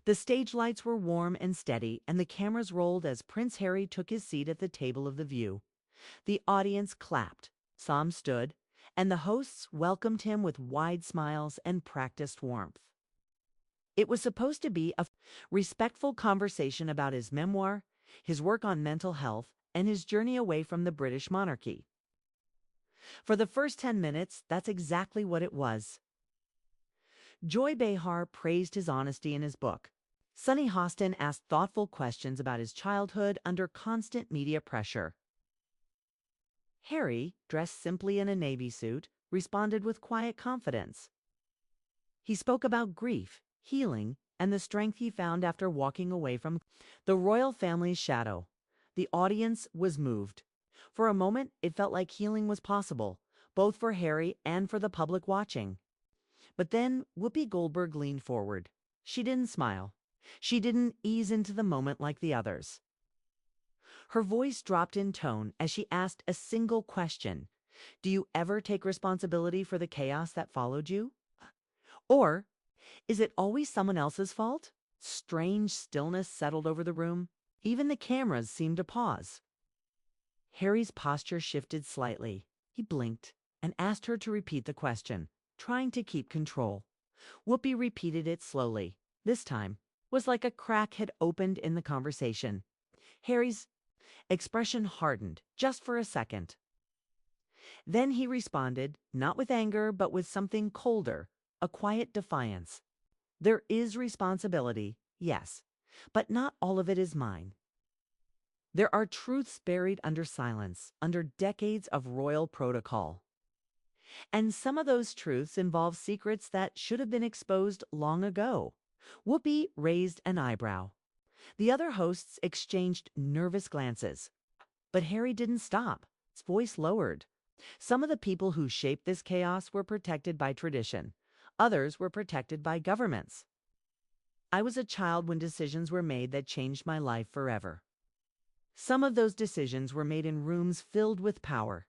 The stage lights were warm and steady, and the cameras rolled as Prince Harry took his seat at the table of the view. The audience clapped, some stood, and the hosts welcomed him with wide smiles and practiced warmth. It was supposed to be a respectful conversation about his memoir, his work on mental health, and his journey away from the British monarchy. For the first 10 minutes, that's exactly what it was. Joy Behar praised his honesty in his book. Sunny Hostin asked thoughtful questions about his childhood under constant media pressure. Harry, dressed simply in a navy suit, responded with quiet confidence. He spoke about grief, healing, and the strength he found after walking away from the royal family's shadow. The audience was moved. For a moment, it felt like healing was possible, both for Harry and for the public watching. But then Whoopi Goldberg leaned forward. She didn't smile. She didn't ease into the moment like the others. Her voice dropped in tone as she asked a single question. Do you ever take responsibility for the chaos that followed you? Or is it always someone else's fault? Strange stillness settled over the room. Even the cameras seemed to pause. Harry's posture shifted slightly. He blinked and asked her to repeat the question, trying to keep control. Whoopi repeated it slowly. This time was like a crack had opened in the conversation. Harry's expression hardened just for a second. Then he responded, not with anger, but with something colder, a quiet defiance. There is responsibility, yes, but not all of it is mine. There are truths buried under silence, under decades of royal protocol. And some of those truths involve secrets that should have been exposed long ago. Whoopi raised an eyebrow. The other hosts exchanged nervous glances. But Harry didn't stop. His voice lowered. Some of the people who shaped this chaos were protected by tradition. Others were protected by governments. I was a child when decisions were made that changed my life forever. Some of those decisions were made in rooms filled with power,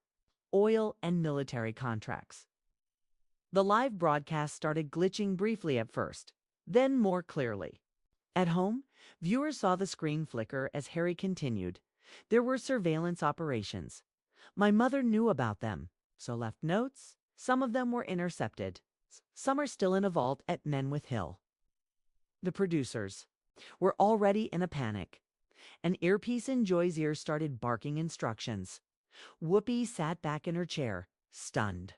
oil and military contracts. The live broadcast started glitching briefly at first, then more clearly. At home, viewers saw the screen flicker as Harry continued. There were surveillance operations. My mother knew about them, so left notes. Some of them were intercepted. Some are still in a vault at Menwith Hill. The producers were already in a panic. An earpiece in Joy's ear started barking instructions. Whoopi sat back in her chair, stunned.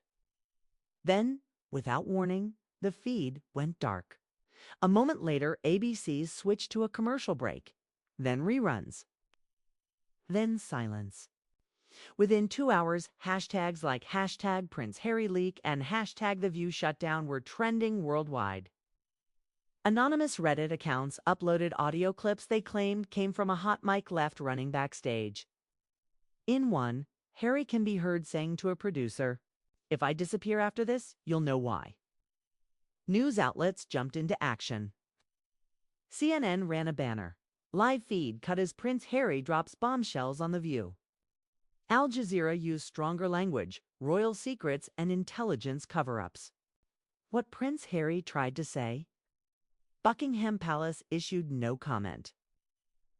Then, without warning, the feed went dark. A moment later, ABC switched to a commercial break, then reruns, then silence. Within 2 hours, hashtags like #PrinceHarryLeak and #TheViewShutdown were trending worldwide. Anonymous Reddit accounts uploaded audio clips they claimed came from a hot mic left running backstage. In one, Harry can be heard saying to a producer, "If I disappear after this, you'll know why." News outlets jumped into action. CNN ran a banner. Live feed cut as Prince Harry drops bombshells on The View. Al Jazeera used stronger language, royal secrets, and intelligence cover-ups. What Prince Harry tried to say? Buckingham Palace issued no comment.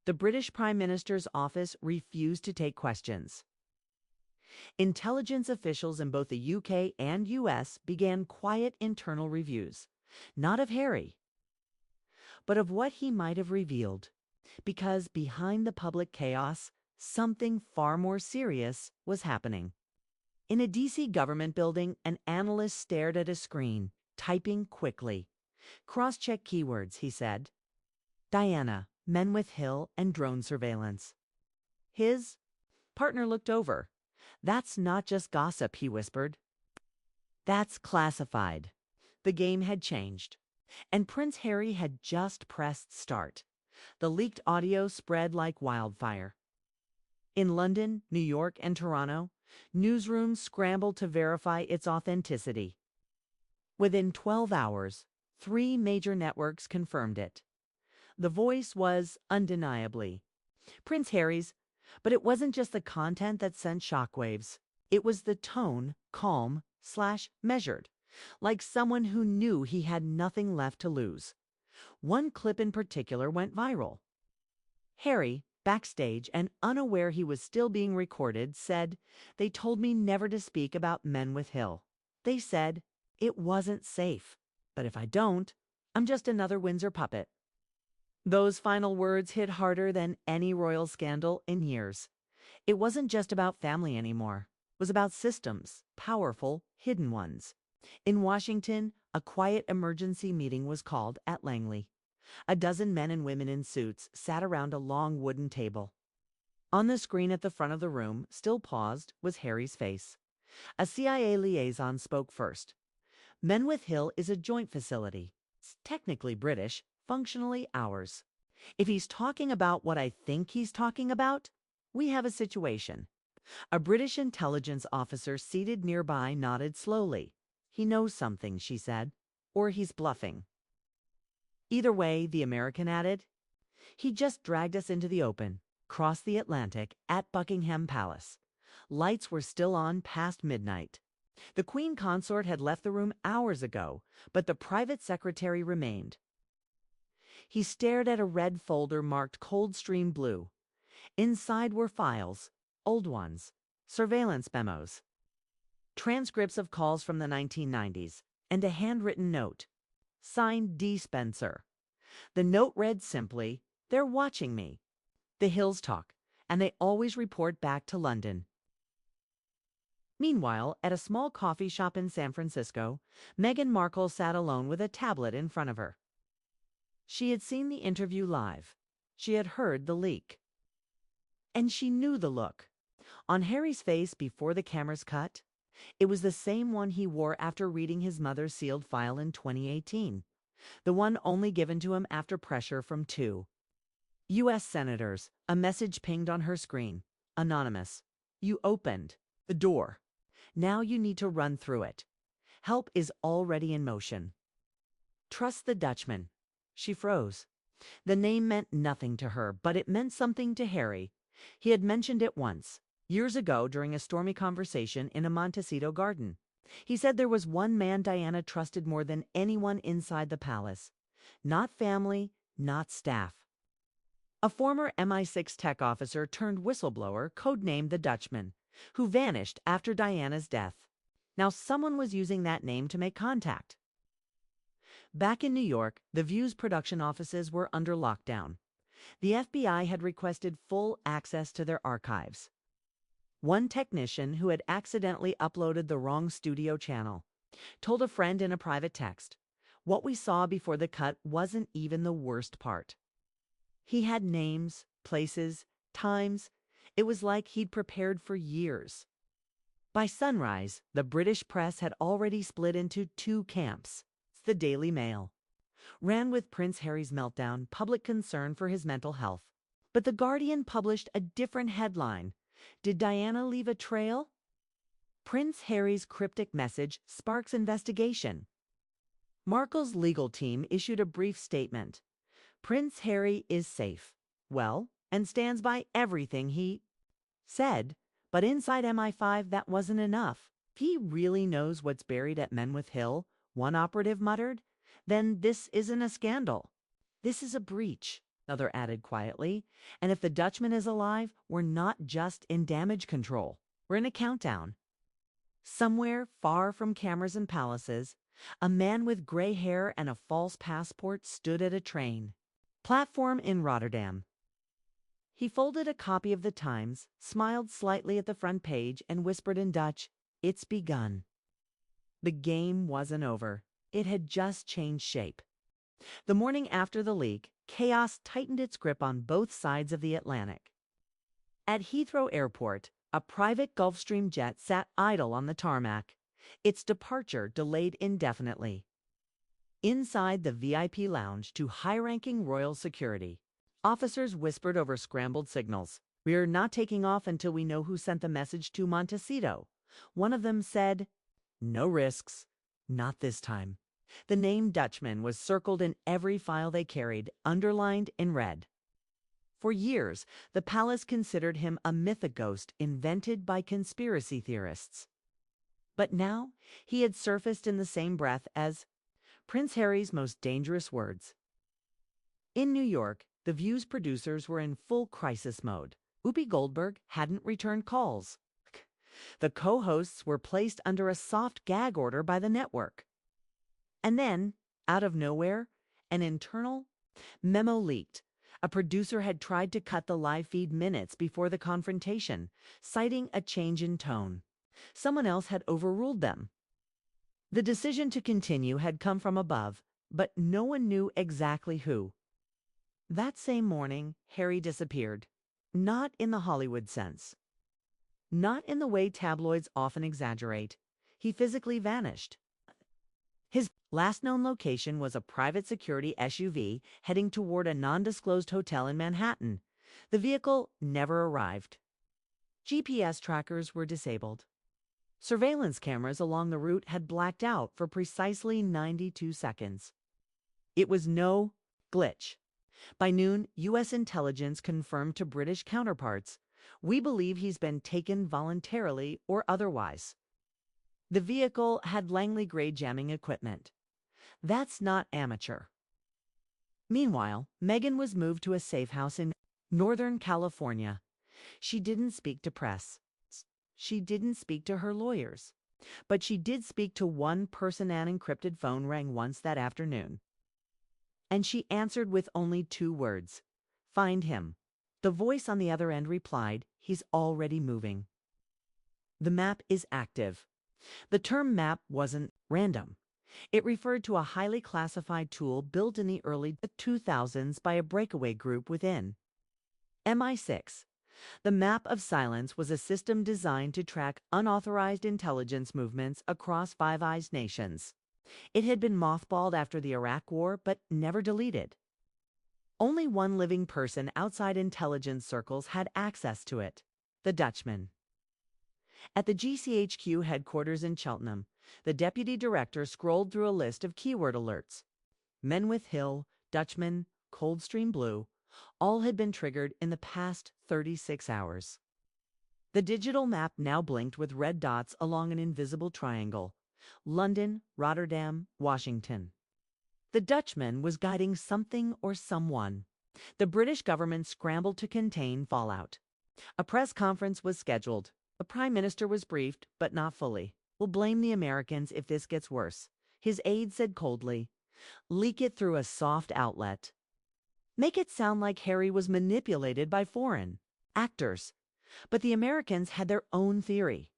The British Prime Minister's office refused to take questions. Intelligence officials in both the UK and US began quiet internal reviews, not of Harry, but of what he might have revealed, because behind the public chaos, something far more serious was happening. In a DC government building, an analyst stared at a screen, typing quickly. "Cross-check keywords," he said. Diana, Menwith Hill, and drone surveillance. His partner looked over. "That's not just gossip," he whispered. "That's classified." The game had changed, and Prince Harry had just pressed start. The leaked audio spread like wildfire. In London, New York, and Toronto, newsrooms scrambled to verify its authenticity. Within 12 hours, 3 major networks confirmed it. The voice was undeniably Prince Harry's, but it wasn't just the content that sent shockwaves. It was the tone, calm/measured, like someone who knew he had nothing left to lose. One clip in particular went viral. Harry, backstage and unaware he was still being recorded, said, "They told me never to speak about men with Hill. They said it wasn't safe. But if I don't, I'm just another Windsor puppet." Those final words hit harder than any royal scandal in years. It wasn't just about family anymore. It was about systems, powerful, hidden ones. In Washington, a quiet emergency meeting was called at Langley. A dozen men and women in suits sat around a long wooden table. On the screen at the front of the room, still paused, was Harry's face. A CIA liaison spoke first. "Menwith Hill is a joint facility. It's technically British, functionally ours. If he's talking about what I think he's talking about, we have a situation." A British intelligence officer seated nearby nodded slowly. "He knows something," she said, "or he's bluffing." Either way, the American added, "He just dragged us into the open, crossed the Atlantic at Buckingham Palace. Lights were still on past midnight. The Queen Consort had left the room hours ago, but the private secretary remained." He stared at a red folder marked Coldstream Blue. Inside were files, old ones, surveillance memos, transcripts of calls from the 1990s, and a handwritten note, signed D. Spencer. The note read simply, "They're watching me. The Hills talk, and they always report back to London." Meanwhile, at a small coffee shop in San Francisco, Meghan Markle sat alone with a tablet in front of her. She had seen the interview live. She had heard the leak. And she knew the look. On Harry's face before the cameras cut, it was the same one he wore after reading his mother's sealed file in 2018. The one only given to him after pressure from two U.S. senators. A message pinged on her screen. Anonymous. "You opened the door. Now you need to run through it. Help is already in motion. Trust the Dutchman." She froze. The name meant nothing to her, but it meant something to Harry. He had mentioned it once, years ago during a stormy conversation in a Montecito garden. He said there was one man Diana trusted more than anyone inside the palace. Not family, not staff. A former MI6 tech officer turned whistleblower, codenamed the Dutchman, who vanished after Diana's death. Now someone was using that name to make contact. Back in New York, the View's production offices were under lockdown. The FBI had requested full access to their archives. One technician who had accidentally uploaded the wrong studio channel told a friend in a private text, "What we saw before the cut wasn't even the worst part." He had names, places, times. It was like he'd prepared for years. By sunrise, the British press had already split into two camps. The Daily Mail ran with Prince Harry's meltdown, public concern for his mental health. But The Guardian published a different headline. Did Diana leave a trail? Prince Harry's cryptic message sparks investigation. Markle's legal team issued a brief statement. Prince Harry is safe, well, and stands by everything he said. But inside MI5, that wasn't enough. If he really knows what's buried at Menwith Hill, one operative muttered, then this isn't a scandal. This is a breach, another added quietly. And if the Dutchman is alive, we're not just in damage control. We're in a countdown. Somewhere far from cameras and palaces, a man with gray hair and a false passport stood at a train platform in Rotterdam. He folded a copy of the Times, smiled slightly at the front page, and whispered in Dutch, "It's begun." The game wasn't over. It had just changed shape. The morning after the leak, chaos tightened its grip on both sides of the Atlantic. At Heathrow Airport, a private Gulfstream jet sat idle on the tarmac, its departure delayed indefinitely. Inside the VIP lounge, to high-ranking royal security, officers whispered over scrambled signals. "We're not taking off until we know who sent the message to Montecito." One of them said, "No risks. Not this time." The name Dutchman was circled in every file they carried, underlined in red. For years, the palace considered him a mythoghost invented by conspiracy theorists. But now he had surfaced in the same breath as Prince Harry's most dangerous words. In New York, the View's producers were in full crisis mode. Whoopi Goldberg hadn't returned calls. The co-hosts were placed under a soft gag order by the network. And then, out of nowhere, an internal memo leaked. A producer had tried to cut the live feed minutes before the confrontation, citing a change in tone. Someone else had overruled them. The decision to continue had come from above, but no one knew exactly who. That same morning, Harry disappeared. Not in the Hollywood sense. Not in the way tabloids often exaggerate. He physically vanished. His last known location was a private security SUV heading toward a nondisclosed hotel in Manhattan. The vehicle never arrived. GPS trackers were disabled. Surveillance cameras along the route had blacked out for precisely 92 seconds. It was no glitch. By noon, U.S. intelligence confirmed to British counterparts, "We believe he's been taken voluntarily or otherwise." The vehicle had Langley grade jamming equipment. That's not amateur. Meanwhile, Meghan was moved to a safe house in Northern California. She didn't speak to press. She didn't speak to her lawyers. But she did speak to one person. An encrypted phone rang once that afternoon. And she answered with only 2 words. "Find him." The voice on the other end replied, "He's already moving." The map is active. The term map wasn't random. It referred to a highly classified tool built in the early 2000s by a breakaway group within MI6. The Map of Silence was a system designed to track unauthorized intelligence movements across Five Eyes nations. It had been mothballed after the Iraq War, but never deleted. Only one living person outside intelligence circles had access to it: the Dutchman. At the GCHQ headquarters in Cheltenham, the deputy director scrolled through a list of keyword alerts. Menwith Hill, Dutchman, Coldstream Blue, all had been triggered in the past 36 hours. The digital map now blinked with red dots along an invisible triangle: London, Rotterdam, Washington. The Dutchman was guiding something or someone. The British government scrambled to contain fallout. A press conference was scheduled. The Prime Minister was briefed, but not fully. "We'll blame the Americans if this gets worse," his aide said coldly. "Leak it through a soft outlet. Make it sound like Harry was manipulated by foreign actors." But the Americans had their own theory.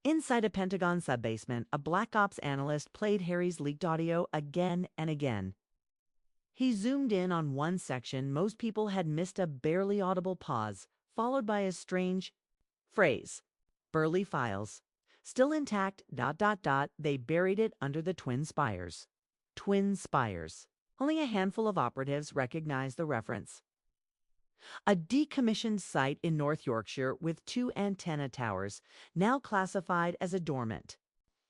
Inside a Pentagon subbasement, a Black Ops analyst played Harry's leaked audio again and again. He zoomed in on one section. Most people had missed a barely audible pause, followed by a strange phrase: "Burley files. Still intact, ... They buried it under the Twin Spires." Twin Spires. Only a handful of operatives recognized the reference. A decommissioned site in North Yorkshire with 2 antenna towers, now classified as a dormant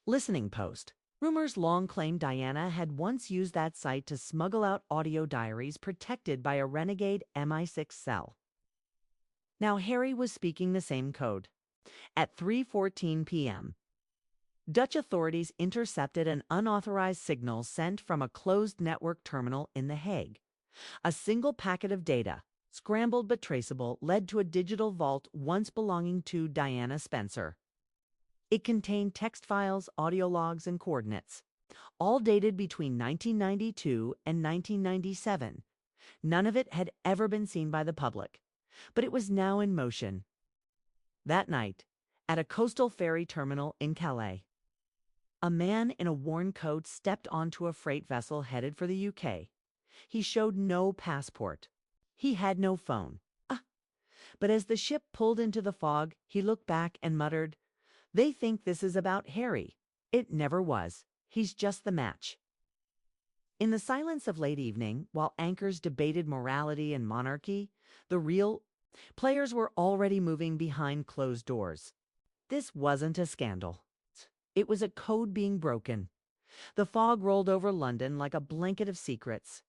listening post. Rumors long claimed Diana had once used that site to smuggle out audio diaries protected by a renegade MI6 cell. Now Harry was speaking the same code. At 3:14 p.m., Dutch authorities intercepted an unauthorized signal sent from a closed network terminal in The Hague. A single packet of data, scrambled but traceable, led to a digital vault once belonging to Diana Spencer. It contained text files, audio logs, and coordinates, all dated between 1992 and 1997. None of it had ever been seen by the public, but it was now in motion. That night, at a coastal ferry terminal in Calais, a man in a worn coat stepped onto a freight vessel headed for the UK. He showed no passport. He had no phone. But as the ship pulled into the fog, he looked back and muttered, "They think this is about Harry. It never was. He's just the match." In the silence of late evening, while anchors debated morality and monarchy, the real players were already moving behind closed doors. This wasn't a scandal. It was a code being broken. The fog rolled over London like a blanket of secrets.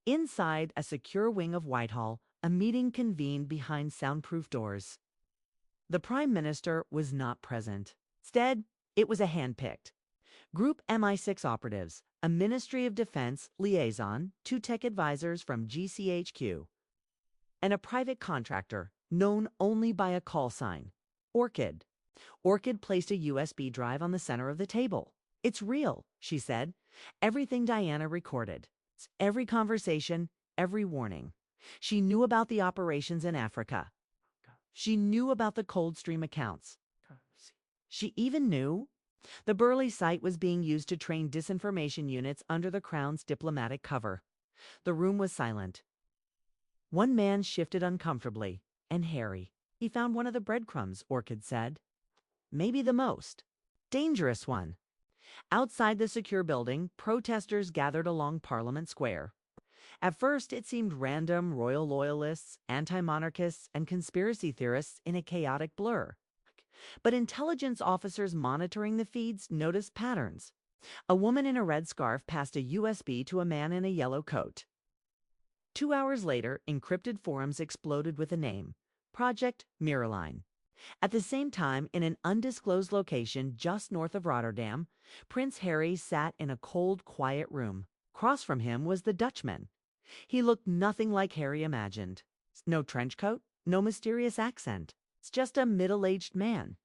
Inside a secure wing of Whitehall, a meeting convened behind soundproof doors. The Prime Minister was not present. Instead, it was a hand-picked group MI6 operatives, a Ministry of Defense liaison, 2 tech advisors from GCHQ, and a private contractor known only by a call sign, Orchid. Orchid placed a USB drive on the center of the table. "It's real," she said. "Everything Diana recorded. Every conversation, every warning. She knew about the operations in Africa. She knew about the Coldstream accounts. She even knew the Burley site was being used to train disinformation units under the Crown's diplomatic cover." The room was silent. One man shifted uncomfortably, and Harry. "He found one of the breadcrumbs," Orchid said. "Maybe the most dangerous one." Outside the secure building, protesters gathered along Parliament Square. At first, it seemed random royal loyalists, anti-monarchists, and conspiracy theorists in a chaotic blur. But intelligence officers monitoring the feeds noticed patterns. A woman in a red scarf passed a USB to a man in a yellow coat. 2 hours later, encrypted forums exploded with a name: Project Miraline. At the same time, in an undisclosed location just north of Rotterdam, Prince Harry sat in a cold, quiet room. Across from him was the Dutchman. He looked nothing like Harry imagined. No trench coat, no mysterious accent. It's just a middle-aged man.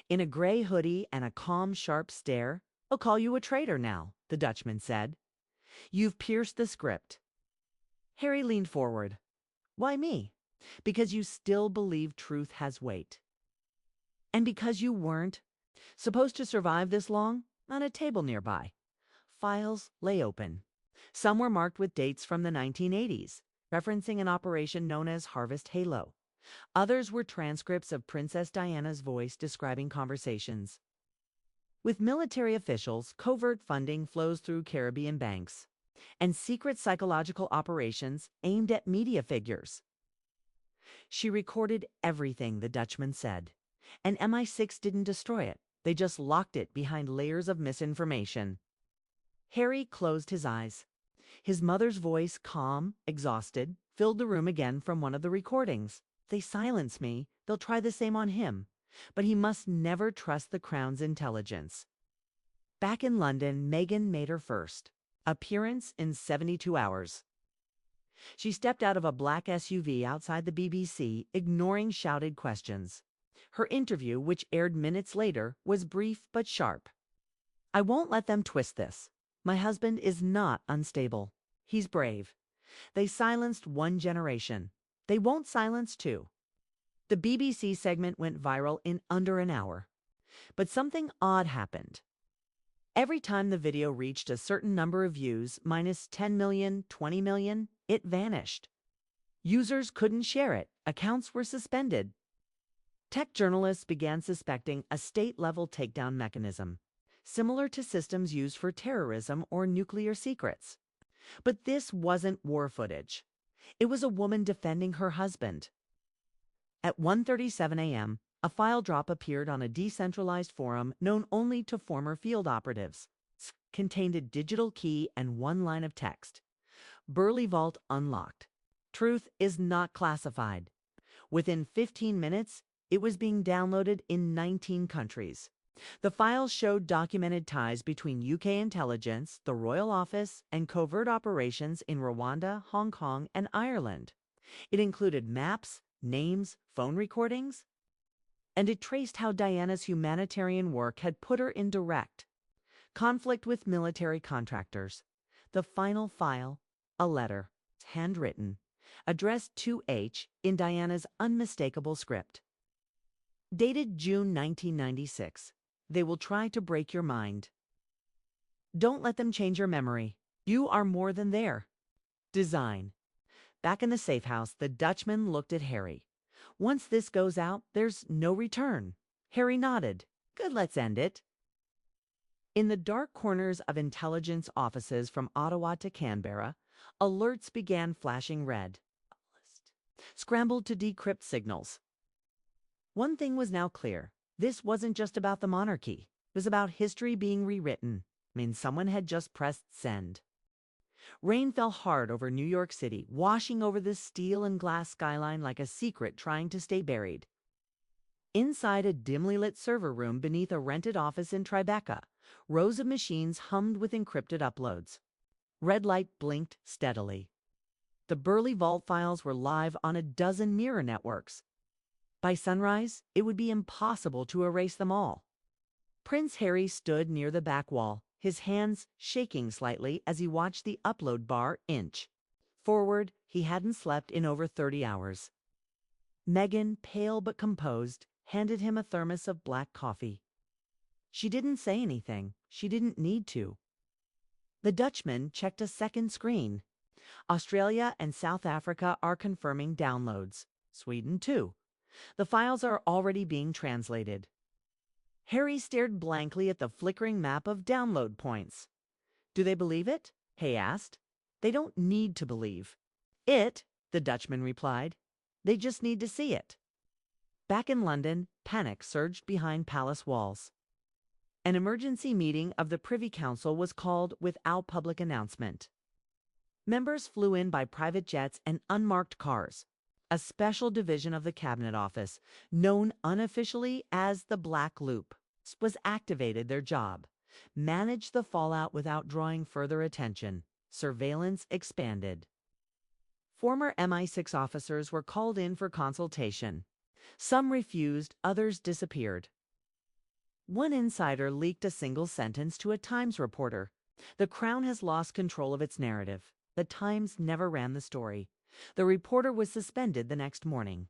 In a gray hoodie and a calm, sharp stare. "I'll call you a traitor now," the Dutchman said. "You've pierced the script." Harry leaned forward. "Why me?" "Because you still believe truth has weight. And because you weren't supposed to survive this long." On a table nearby, files lay open. Some were marked with dates from the 1980s, referencing an operation known as Harvest Halo. Others were transcripts of Princess Diana's voice describing conversations. With military officials, covert funding flows through Caribbean banks, and secret psychological operations aimed at media figures. She recorded everything, the Dutchman said, and MI6 didn't destroy it. They just locked it behind layers of misinformation. Harry closed his eyes. His mother's voice, calm, exhausted, filled the room again from one of the recordings. "They silence me. They'll try the same on him. But he must never trust the Crown's intelligence." Back in London, Meghan made her first appearance in 72 hours. She stepped out of a black SUV outside the BBC, ignoring shouted questions. Her interview, which aired minutes later, was brief but sharp. "I won't let them twist this. My husband is not unstable. He's brave. They silenced one generation. They won't silence two." The BBC segment went viral in under an hour. But something odd happened. Every time the video reached a certain number of views, minus 10 million, 20 million, it vanished. Users couldn't share it. Accounts were suspended. Tech journalists began suspecting a state-level takedown mechanism, similar to systems used for terrorism or nuclear secrets. But this wasn't war footage. It was a woman defending her husband. At 1:37 a.m., a file drop appeared on a decentralized forum known only to former field operatives. It contained a digital key and one line of text: "Burley Vault unlocked. Truth is not classified." Within 15 minutes, it was being downloaded in 19 countries. The files showed documented ties between UK intelligence, the Royal Office, and covert operations in Rwanda, Hong Kong, and Ireland. It included maps, names, phone recordings, and it traced how Diana's humanitarian work had put her in direct conflict with military contractors. The final file, a letter, handwritten, addressed to H in Diana's unmistakable script. Dated June 1996. "They will try to break your mind. Don't let them change your memory. You are more than there." Design. Back in the safe house, the Dutchman looked at Harry. "Once this goes out, there's no return." Harry nodded. "Good, let's end it." In the dark corners of intelligence offices from Ottawa to Canberra, alerts began flashing red. Scrambled to decrypt signals. One thing was now clear. This wasn't just about the monarchy. It was about history being rewritten. Someone had just pressed send. Rain fell hard over New York City, washing over the steel and glass skyline like a secret trying to stay buried. Inside a dimly lit server room beneath a rented office in Tribeca, rows of machines hummed with encrypted uploads. Red light blinked steadily. The burly vault files were live on a dozen mirror networks. By sunrise, it would be impossible to erase them all. Prince Harry stood near the back wall, his hands shaking slightly as he watched the upload bar inch forward. He hadn't slept in over 30 hours. Meghan, pale but composed, handed him a thermos of black coffee. She didn't say anything. She didn't need to. The Dutchman checked a second screen. Australia and South Africa are confirming downloads. Sweden, too. The files are already being translated. Harry stared blankly at the flickering map of download points. Do they believe it? Hay asked. They don't need to believe it, the Dutchman replied. They just need to see it. Back in London, panic surged behind palace walls. An emergency meeting of the Privy Council was called without public announcement. Members flew in by private jets and unmarked cars. A special division of the Cabinet Office, known unofficially as the Black Loop, was activated. Their job: manage the fallout without drawing further attention. Surveillance expanded. Former MI6 officers were called in for consultation. Some refused, others disappeared. One insider leaked a single sentence to a Times reporter. The Crown has lost control of its narrative. The Times never ran the story. The reporter was suspended the next morning.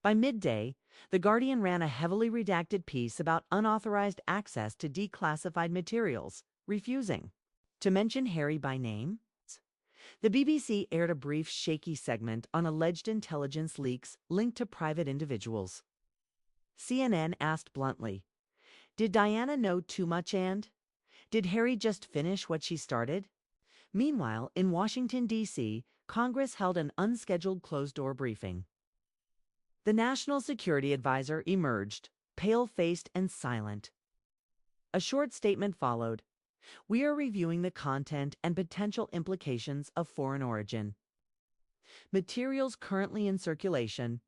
By midday, The Guardian ran a heavily redacted piece about unauthorized access to declassified materials, refusing to mention Harry by name. The BBC aired a brief, shaky segment on alleged intelligence leaks linked to private individuals. CNN asked bluntly, "Did Diana know too much, and did Harry just finish what she started?" Meanwhile, in Washington, D.C., Congress held an unscheduled closed-door briefing. The National Security Advisor emerged, pale-faced and silent. A short statement followed. "We are reviewing the content and potential implications of foreign origin. Materials currently in circulation."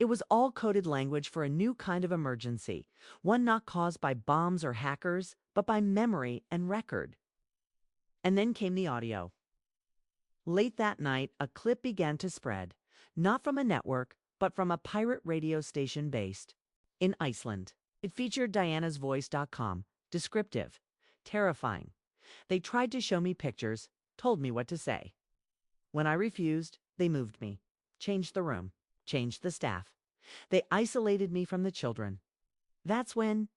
It was all coded language for a new kind of emergency, one not caused by bombs or hackers, but by memory and record. And then came the audio. Late that night, a clip began to spread, not from a network, but from a pirate radio station based in Iceland. It featured dianasvoice.com, descriptive, terrifying. "They tried to show me pictures, told me what to say. When I refused, they moved me, changed the room, changed the staff. They isolated me from the children. That's when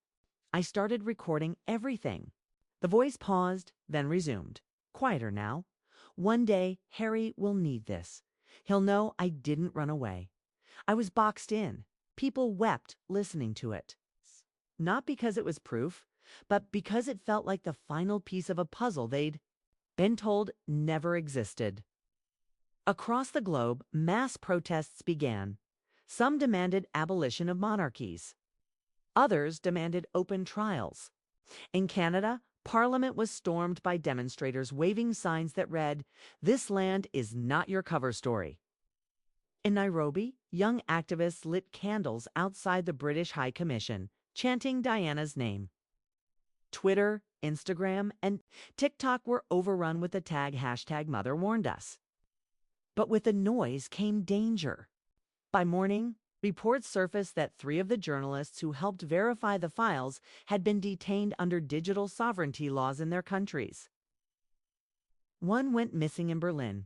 I started recording everything." The voice paused, then resumed. Quieter now. "One day, Harry will need this. He'll know I didn't run away. I was boxed in. People wept listening to it. Not because it was proof, but because it felt like the final piece of a puzzle they'd been told never existed." Across the globe, mass protests began. Some demanded abolition of monarchies. Others demanded open trials. In Canada, Parliament was stormed by demonstrators waving signs that read, "This land is not your cover story." In Nairobi, young activists lit candles outside the British High Commission, chanting Diana's name. Twitter, Instagram, and TikTok were overrun with the tag #MotherWarnedUs. But with the noise came danger. By morning, reports surfaced that 3 of the journalists who helped verify the files had been detained under digital sovereignty laws in their countries. One went missing in Berlin.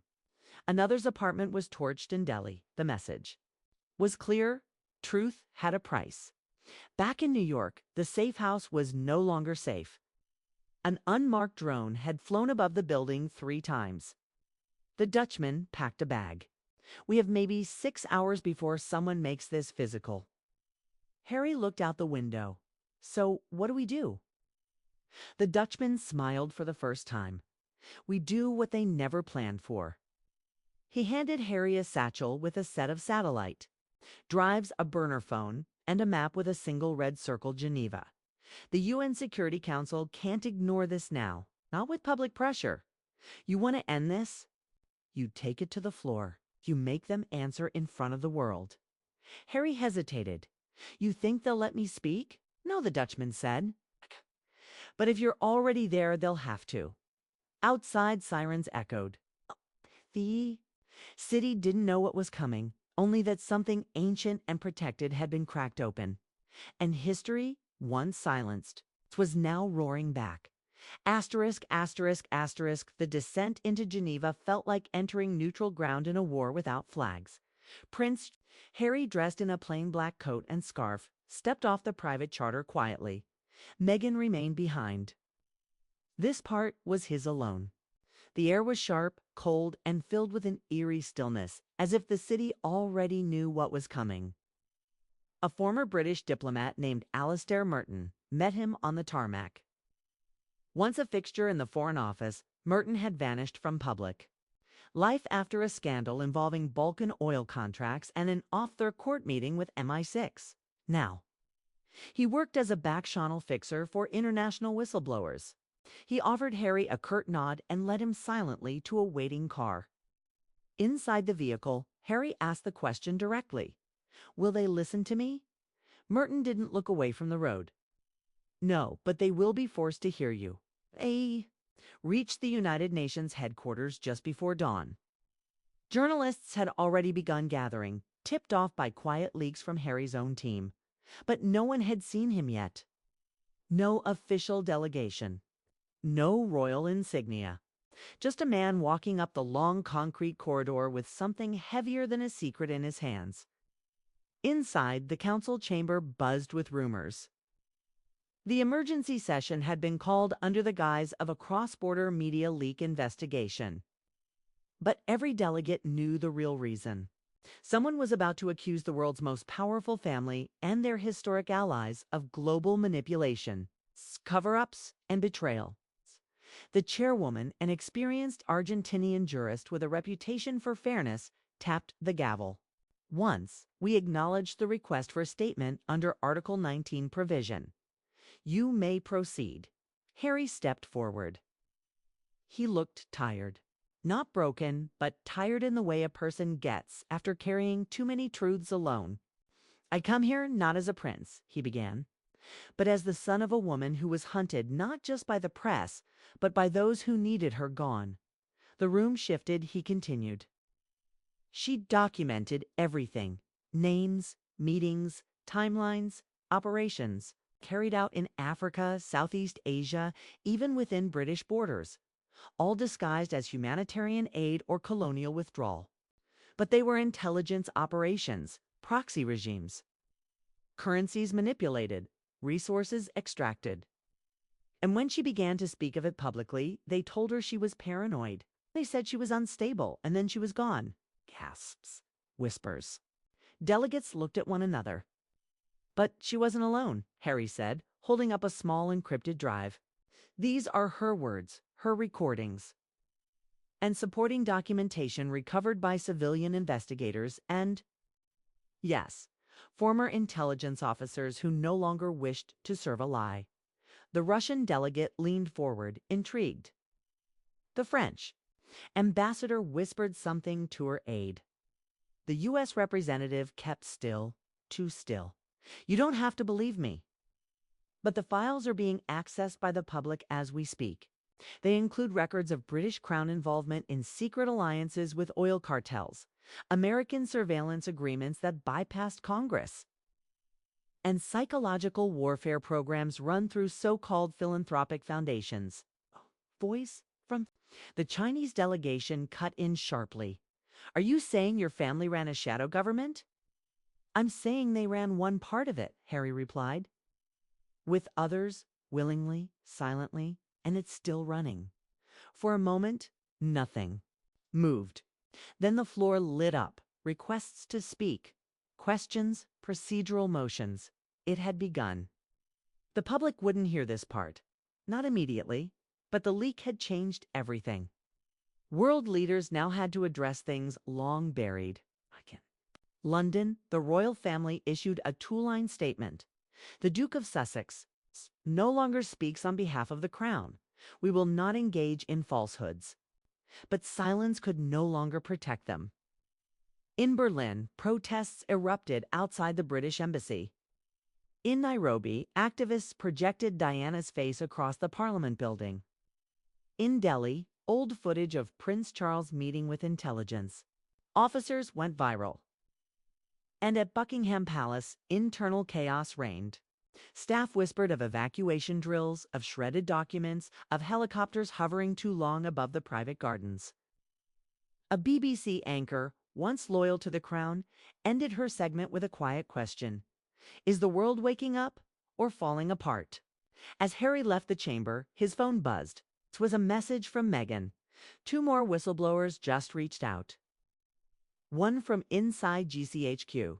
Another's apartment was torched in Delhi. The message was clear: truth had a price. Back in New York, the safe house was no longer safe. An unmarked drone had flown above the building 3 times. The Dutchman packed a bag. "We have maybe 6 hours before someone makes this physical." Harry looked out the window. "So what do we do?" The Dutchman smiled for the first time. "We do what they never planned for." He handed Harry a satchel with a set of satellite drives, a burner phone, and a map with a single red circle: Geneva. The UN Security Council can't ignore this now, not with public pressure. You want to end this? You take it to the floor. You make them answer in front of the world. Harry hesitated. You think they'll let me speak? No, the Dutchman said. But if you're already there, they'll have to. Outside, sirens echoed. The city didn't know what was coming, only that something ancient and protected had been cracked open. And history, once silenced, was now roaring back. Asterisk, asterisk, asterisk, the descent into Geneva felt like entering neutral ground in a war without flags. Prince Harry, dressed in a plain black coat and scarf, stepped off the private charter quietly. Meghan remained behind. This part was his alone. The air was sharp, cold, and filled with an eerie stillness, as if the city already knew what was coming. A former British diplomat named Alastair Merton met him on the tarmac. Once a fixture in the Foreign Office, Merton had vanished from public life after a scandal involving Balkan oil contracts and an off-the-court meeting with MI6. Now, he worked as a back-channel fixer for international whistleblowers. He offered Harry a curt nod and led him silently to a waiting car. Inside the vehicle, Harry asked the question directly. Will they listen to me? Merton didn't look away from the road. No, but they will be forced to hear you. They reached the United Nations headquarters just before dawn. Journalists had already begun gathering, tipped off by quiet leaks from Harry's own team. But no one had seen him yet. No official delegation. No royal insignia. Just a man walking up the long concrete corridor with something heavier than a secret in his hands. Inside, the council chamber buzzed with rumors. The emergency session had been called under the guise of a cross-border media leak investigation. But every delegate knew the real reason. Someone was about to accuse the world's most powerful family and their historic allies of global manipulation, cover-ups, and betrayal. The chairwoman, an experienced Argentinian jurist with a reputation for fairness, tapped the gavel. Once, we acknowledged the request for a statement under Article 19 provision. You may proceed. Harry stepped forward. He looked tired. Not broken, but tired in the way a person gets after carrying too many truths alone. I come here not as a prince, he began, but as the son of a woman who was hunted not just by the press, but by those who needed her gone. The room shifted, he continued. She documented everything. Names, meetings, timelines, operations, carried out in Africa, Southeast Asia, even within British borders, all disguised as humanitarian aid or colonial withdrawal. But they were intelligence operations, proxy regimes. Currencies manipulated, resources extracted. And when she began to speak of it publicly, they told her she was paranoid. They said she was unstable, and then she was gone. Gasps, whispers. Delegates looked at one another. But she wasn't alone, Harry said, holding up a small encrypted drive. These are her words, her recordings, and supporting documentation recovered by civilian investigators and, yes, former intelligence officers who no longer wished to serve a lie. The Russian delegate leaned forward, intrigued. The French ambassador whispered something to her aide. The U.S. representative kept still, too still. You don't have to believe me. But the files are being accessed by the public as we speak. They include records of British Crown involvement in secret alliances with oil cartels, American surveillance agreements that bypassed Congress, and psychological warfare programs run through so-called philanthropic foundations. Voice from the Chinese delegation cut in sharply. Are you saying your family ran a shadow government? I'm saying they ran one part of it, Harry replied. With others, willingly, silently, and it's still running. For a moment, nothing moved. Then the floor lit up, requests to speak, questions, procedural motions. It had begun. The public wouldn't hear this part. Not immediately, but the leak had changed everything. World leaders now had to address things long buried. London, the royal family issued a two-line statement. The Duke of Sussex no longer speaks on behalf of the Crown. We will not engage in falsehoods. But silence could no longer protect them. In Berlin, protests erupted outside the British embassy. In Nairobi, activists projected Diana's face across the Parliament building. In Delhi, old footage of Prince Charles meeting with intelligence officers went viral. And at Buckingham Palace, internal chaos reigned. Staff whispered of evacuation drills, of shredded documents, of helicopters hovering too long above the private gardens. A BBC anchor, once loyal to the crown, ended her segment with a quiet question. Is the world waking up or falling apart? As Harry left the chamber, his phone buzzed. It was a message from Meghan. 2 more whistleblowers just reached out. One from inside GCHQ.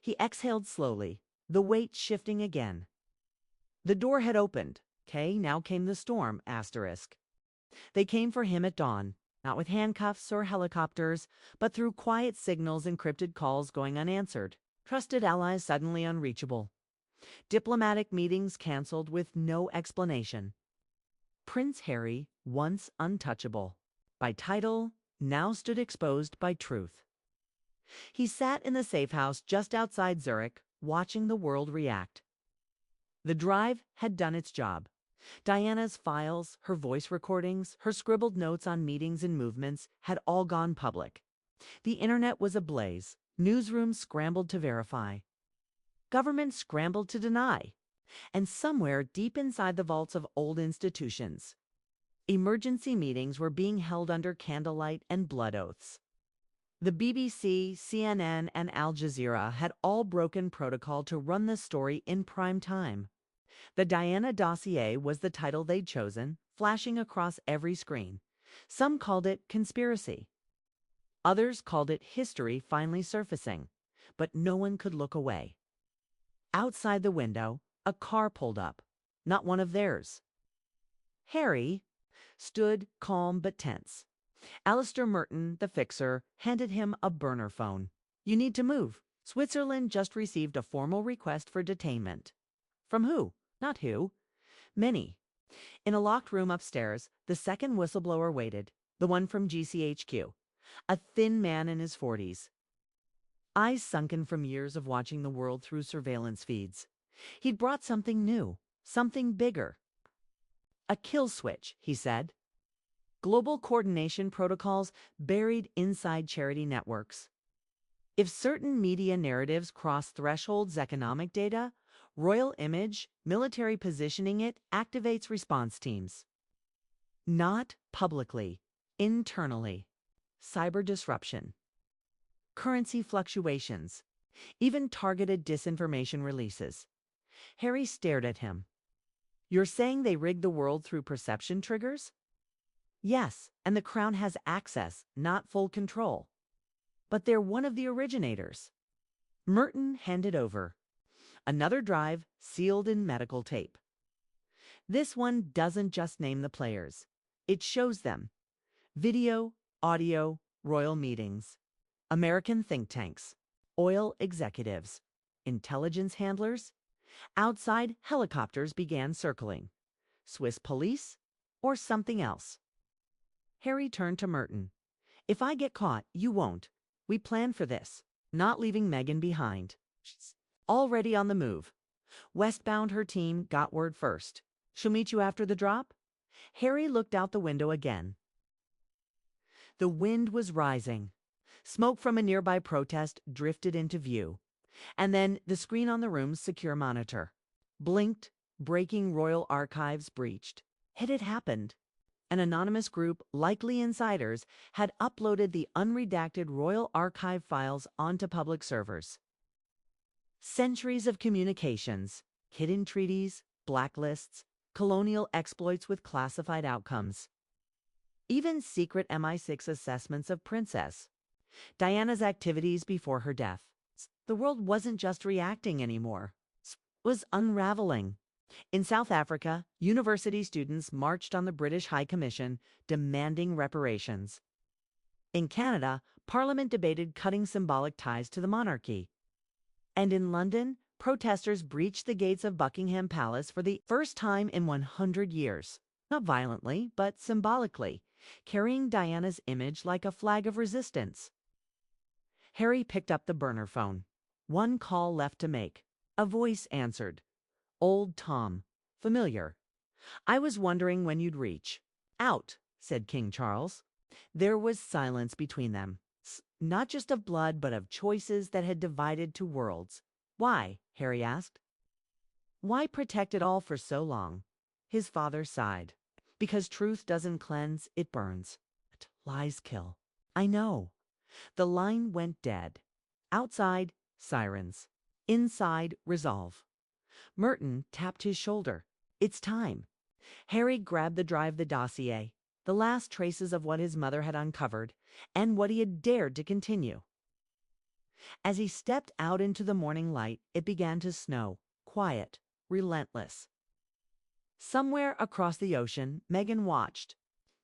He exhaled slowly, the weight shifting again. The door had opened. Now came the storm, asterisk. They came for him at dawn, not with handcuffs or helicopters, but through quiet signals, encrypted calls going unanswered, trusted allies suddenly unreachable, diplomatic meetings canceled with no explanation. Prince Harry, once untouchable by title, now stood exposed by truth. He sat in the safe house just outside Zurich, watching the world react. The drive had done its job. Diana's files, her voice recordings, her scribbled notes on meetings and movements had all gone public. The internet was ablaze. Newsrooms scrambled to verify. Governments scrambled to deny. And somewhere deep inside the vaults of old institutions, emergency meetings were being held under candlelight and blood oaths. The BBC, CNN, and Al Jazeera had all broken protocol to run the story in prime time. The Diana dossier was the title they'd chosen, flashing across every screen. Some called it conspiracy. Others called it history finally surfacing. But no one could look away. Outside the window, a car pulled up. Not one of theirs. Harry stood calm but tense. Alistair Merton, the fixer, handed him a burner phone. You need to move. Switzerland just received a formal request for detainment. From who? Not who. Many. In a locked room upstairs, the second whistleblower waited, the one from GCHQ, a thin man in his 40s. Eyes sunken from years of watching the world through surveillance feeds. He'd brought something new, something bigger. A kill switch, he said. Global coordination protocols buried inside charity networks. If certain media narratives cross thresholds, economic data, royal image, military positioning, it activates response teams. Not publicly, internally. Cyber disruption. Currency fluctuations. Even targeted disinformation releases. Harry stared at him. You're saying they rigged the world through perception triggers? Yes, and the Crown has access, not full control. But they're one of the originators. Merton handed over. Another drive, sealed in medical tape. This one doesn't just name the players. It shows them. Video, audio, royal meetings. American think tanks. Oil executives. Intelligence handlers. Outside, helicopters began circling. Swiss police or something else. Harry turned to Merton. If I get caught, you won't. We planned for this. Not leaving Meghan behind. She's already on the move. Westbound, her team got word first. She'll meet you after the drop? Harry looked out the window again. The wind was rising. Smoke from a nearby protest drifted into view. And then the screen on the room's secure monitor blinked, breaking royal archives breached. It had happened. An anonymous group, likely insiders, had uploaded the unredacted royal archive files onto public servers. Centuries of communications, hidden treaties, blacklists, colonial exploits with classified outcomes. Even secret MI6 assessments of Princess Diana's activities before her death. The world wasn't just reacting anymore. It was unraveling. In South Africa, university students marched on the British High Commission demanding reparations. In Canada, Parliament debated cutting symbolic ties to the monarchy. And in London, protesters breached the gates of Buckingham Palace for the first time in 100 years. Not violently, but symbolically, carrying Diana's image like a flag of resistance. Harry picked up the burner phone. One call left to make. A voice answered. Old Tom. Familiar. I was wondering when you'd reach. Out, said King Charles. There was silence between them, not just of blood, but of choices that had divided two worlds. Why? Harry asked. Why protect it all for so long? His father sighed. Because truth doesn't cleanse, it burns. Lies kill. I know. The line went dead. Outside, sirens. Inside, resolve. Merton tapped his shoulder. It's time. Harry grabbed the drive the dossier, the last traces of what his mother had uncovered, and what he had dared to continue. As he stepped out into the morning light, it began to snow, quiet, relentless. Somewhere across the ocean, Meghan watched.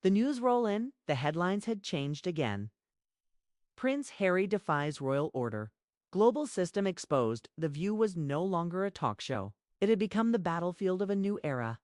The news roll in, the headlines had changed again. Prince Harry defies royal order. Global system exposed, The View was no longer a talk show. It had become the battlefield of a new era.